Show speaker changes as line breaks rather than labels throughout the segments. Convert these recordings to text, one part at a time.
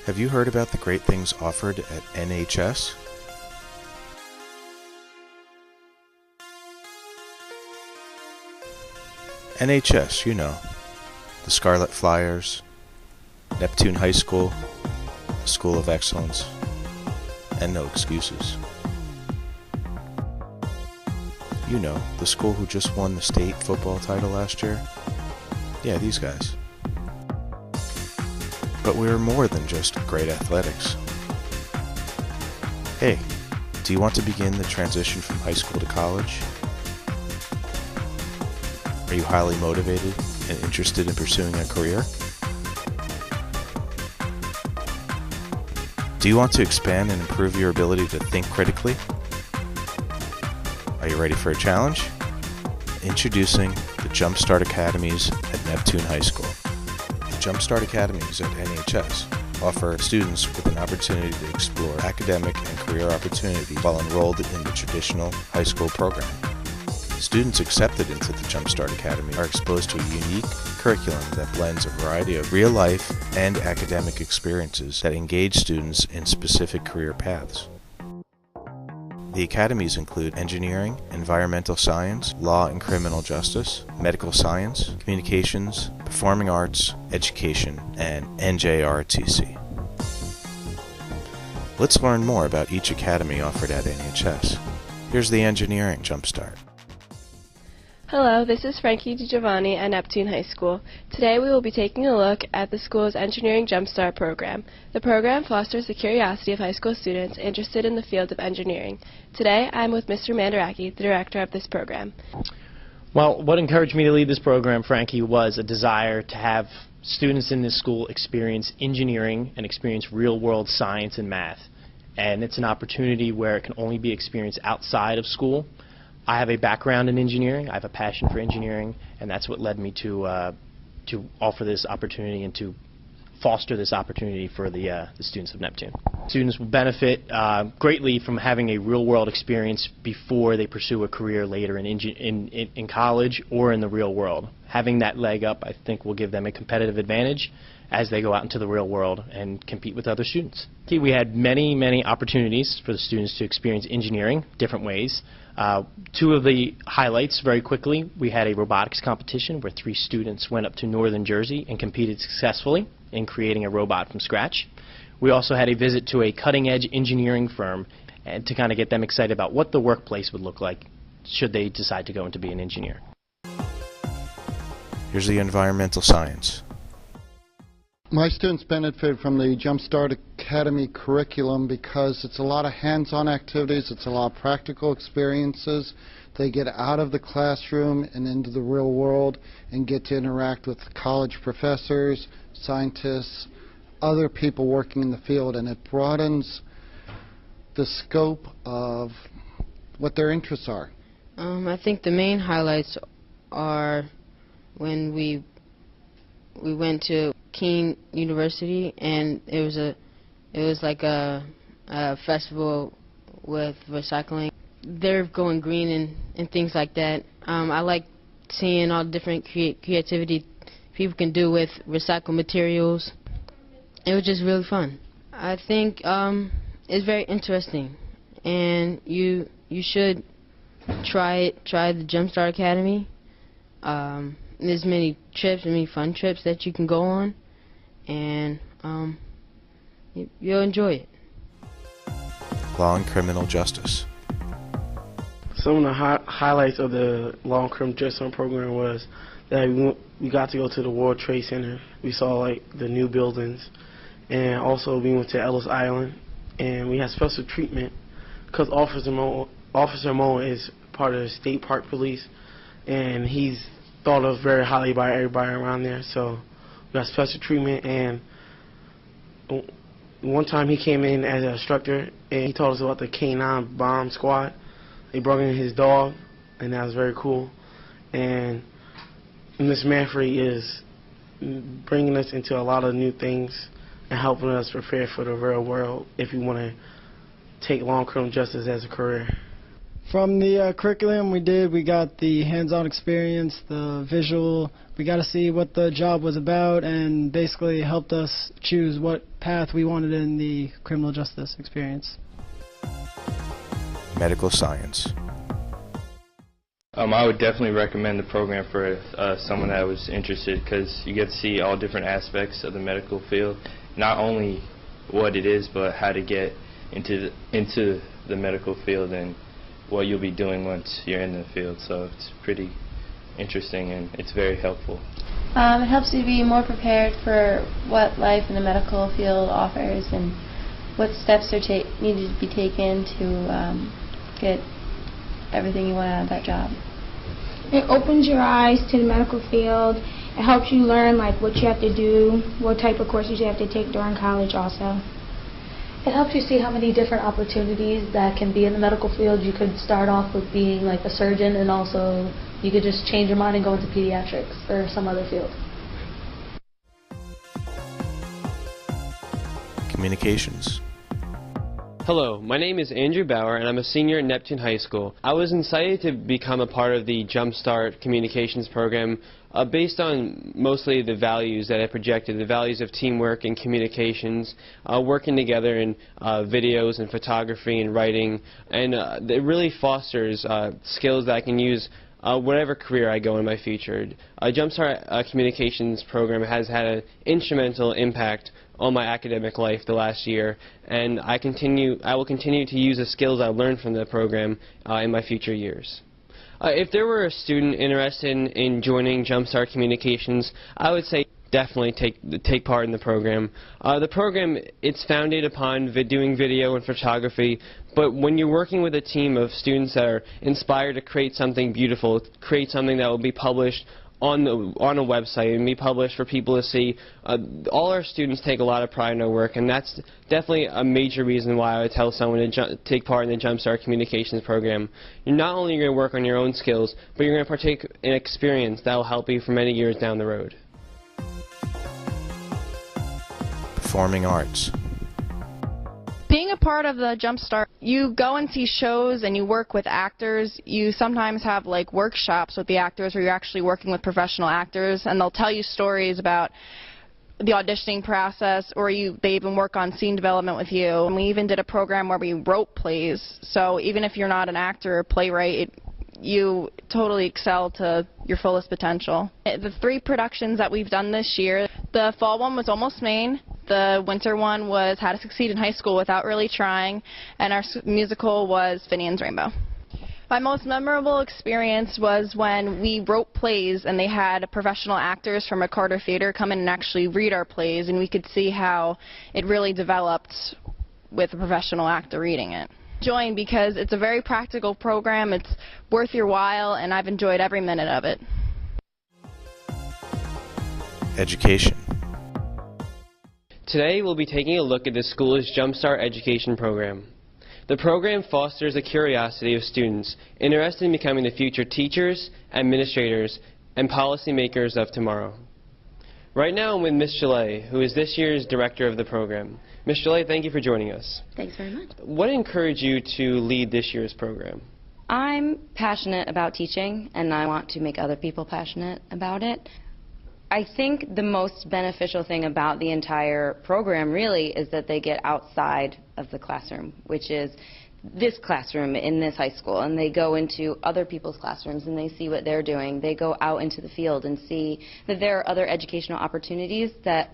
Have you heard about the great things offered at NHS? NHS, you know, the Scarlet Flyers, Neptune High School, the School of Excellence, and no excuses. You know, the school who just won the state football title last year? Yeah, these guys. But we're more than just great athletics. Hey, do you want to begin the transition from high school to college? Are you highly motivated and interested in pursuing a career? Do you want to expand and improve your ability to think critically? Are you ready for a challenge? Introducing the JumpStart Academies at Neptune High School. The JumpStart Academies at NHS offer students with an opportunity to explore academic and career opportunities while enrolled in the traditional high school program. Students accepted into the JumpStart Academy are exposed to a unique curriculum that blends a variety of real-life and academic experiences that engage students in specific career paths. The academies include engineering, environmental science, law and criminal justice, medical science, communications, performing arts, education, and NJROTC. Let's learn more about each academy offered at NHS. Here's the Engineering JumpStart.
Hello, this is Frankie DiGiovanni at Neptune High School. Today we will be taking a look at the school's Engineering JumpStart program. The program fosters the curiosity of high school students interested in the field of engineering. Today I'm with Mr. Mandaraki, the director of this program.
Well, what encouraged me to lead this program, Frankie, was a desire to have students in this school experience engineering and experience real-world science and math. And it's an opportunity where it can only be experienced outside of school. I have a background in engineering, I have a passion for engineering, and that's what led me to offer this opportunity and to foster this opportunity for the students of Neptune. Students will benefit greatly from having a real-world experience before they pursue a career later in college or in the real world. Having that leg up, I think, will give them a competitive advantage as they go out into the real world and compete with other students. We had many opportunities for the students to experience engineering different ways. Two of the highlights, very quickly, we had a robotics competition where 3 students went up to northern Jersey and competed successfully in creating a robot from scratch. We also had a visit to a cutting-edge engineering firm and to kind of get them excited about what the workplace would look like should they decide to go into being an engineer.
Here's the environmental science.
My students benefit from the JumpStart Academy curriculum because it's a lot of hands-on activities, it's a lot of practical experiences. They get out of the classroom and into the real world and get to interact with college professors, scientists, other people working in the field, and it broadens the scope of what their interests are.
I think the main highlights are when we went to Keene University, and it was like a festival with recycling. They're going green and things like that. I like seeing all the different creativity people can do with recycled materials. It was just really fun. I think it's very interesting, and you should try the JumpStart Academy. There's many trips, many fun trips that you can go on, and you'll enjoy it.
Law and criminal justice.
Some of the highlights of the Law and Criminal Justice program was that we got to go to the World Trade Center. We saw like the new buildings, and also we went to Ellis Island, and we had special treatment because Officer Mo is part of the State Park Police, and he's thought of very highly by everybody around there, so we got special treatment. And one time he came in as an instructor and he told us about the K9 bomb squad. They brought in his dog, and that was very cool. And Ms. Manfrey is bringing us into a lot of new things and helping us prepare for the real world if you want to take law and criminal justice as a career.
From the curriculum we got the hands-on experience, the visual. We got to see what the job was about, and basically helped us choose what path we wanted in the criminal justice experience.
Medical science.
I would definitely recommend the program for someone that was interested, because you get to see all different aspects of the medical field, not only what it is, but how to get into the medical field and what you'll be doing once you're in the field. So it's pretty interesting and it's very helpful.
It helps you be more prepared for what life in the medical field offers and what steps are needed to be taken to get everything you want out of that job.
It opens your eyes to the medical field. It helps you learn what you have to do, what type of courses you have to take during college also.
It helps you see how many different opportunities that can be in the medical field. You could start off with being like a surgeon, and also you could just change your mind and go into pediatrics or some other field.
Communications.
Hello, my name is Andrew Bauer and I'm a senior at Neptune High School. I was excited to become a part of the JumpStart Communications program based on mostly the values that I projected, the values of teamwork and communications, working together in videos and photography and writing, and it really fosters skills that I can use whatever career I go in my future. JumpStart Communications program has had an instrumental impact on my academic life the last year, and I will continue to use the skills I learned from the program in my future years. If there were a student interested in joining JumpStart Communications, I would say definitely take part in the program. The program, it's founded upon doing video and photography, but when you're working with a team of students that are inspired to create something beautiful, create something that will be published on a website and be published for people to see. All our students take a lot of pride in their work, and that's definitely a major reason why I would tell someone to take part in the JumpStart Communications program. You're not only going to work on your own skills, but you're going to partake in experience that will help you for many years down the road.
Performing arts.
Being a part of the JumpStart, you go and see shows and you work with actors. You sometimes have workshops with the actors where you're actually working with professional actors, and they'll tell you stories about the auditioning process, or they even work on scene development with you. And we even did a program where we wrote plays, so even if you're not an actor or playwright, you totally excel to your fullest potential. The 3 productions that we've done this year, the fall one was Almost Maine, the winter one was How to Succeed in High School Without Really Trying, and our musical was Finian's Rainbow. My most memorable experience was when we wrote plays and they had professional actors from McCarter Theater come in and actually read our plays, and we could see how it really developed with a professional actor reading it. Join because it's a very practical program, it's worth your while, and I've enjoyed every minute of it.
Education.
Today we'll be taking a look at the school's JumpStart Education program. The program fosters the curiosity of students interested in becoming the future teachers, administrators, and policymakers of tomorrow. Right now I'm with Ms. Chalet, who is this year's director of the program. Ms. Chalet, thank you for joining us.
Thanks very much.
What encouraged you to lead this year's program?
I'm passionate about teaching, and I want to make other people passionate about it. I think the most beneficial thing about the entire program really is that they get outside of the classroom, which is this classroom in this high school, and they go into other people's classrooms and they see what they're doing. They go out into the field and see that there are other educational opportunities that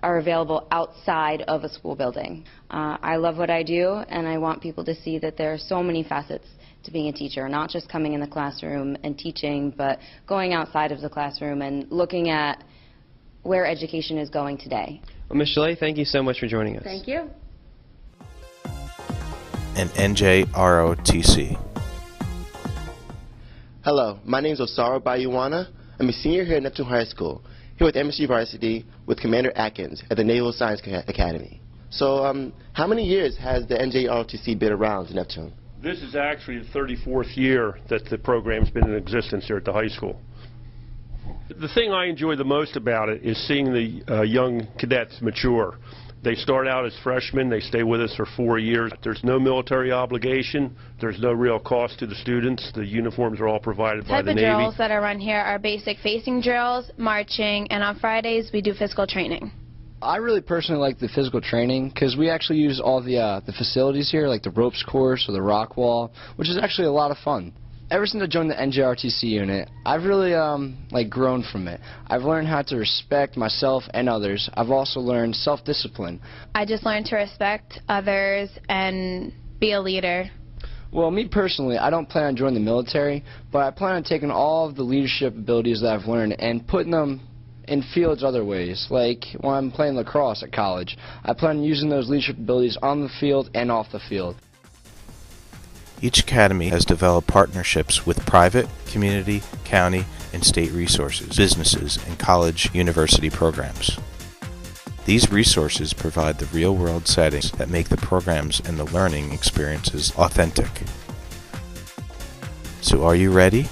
are available outside of a school building. I love what I do, and I want people to see that there are so many facets to being a teacher, not just coming in the classroom and teaching, but going outside of the classroom and looking at where education is going today.
Well, Ms. Chalet, thank you so much for joining us.
Thank you.
And NJROTC.
Hello, my name is Osaro Bayuwana. I'm a senior here at Neptune High School, here with MSU Varsity with Commander Atkins at the Naval Science Academy. So how many years has the NJROTC been around in Neptune?
This is actually the 34th year that the program's been in existence here at the high school. The thing I enjoy the most about it is seeing the young cadets mature. They start out as freshmen. They stay with us for 4 years. There's no military obligation. There's no real cost to the students. The uniforms are all provided by the Navy.
The type of drills that are run here are basic facing drills, marching, and on Fridays we do physical training.
I really personally like the physical training because we actually use all the facilities here, like the ropes course or the rock wall, which is actually a lot of fun. Ever since I joined the NJRTC unit, I've really grown from it. I've learned how to respect myself and others. I've also learned self-discipline.
I just learned to respect others and be a leader.
Well, me personally, I don't plan on joining the military, but I plan on taking all of the leadership abilities that I've learned and putting them in fields other ways. Like when I'm playing lacrosse at college, I plan on using those leadership abilities on the field and off the field.
Each academy has developed partnerships with private, community, county, and state resources, businesses, and college university programs. These resources provide the real-world settings that make the programs and the learning experiences authentic. So are you ready?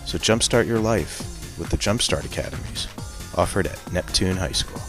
So jumpstart your life with the JumpStart Academies, offered at Neptune High School.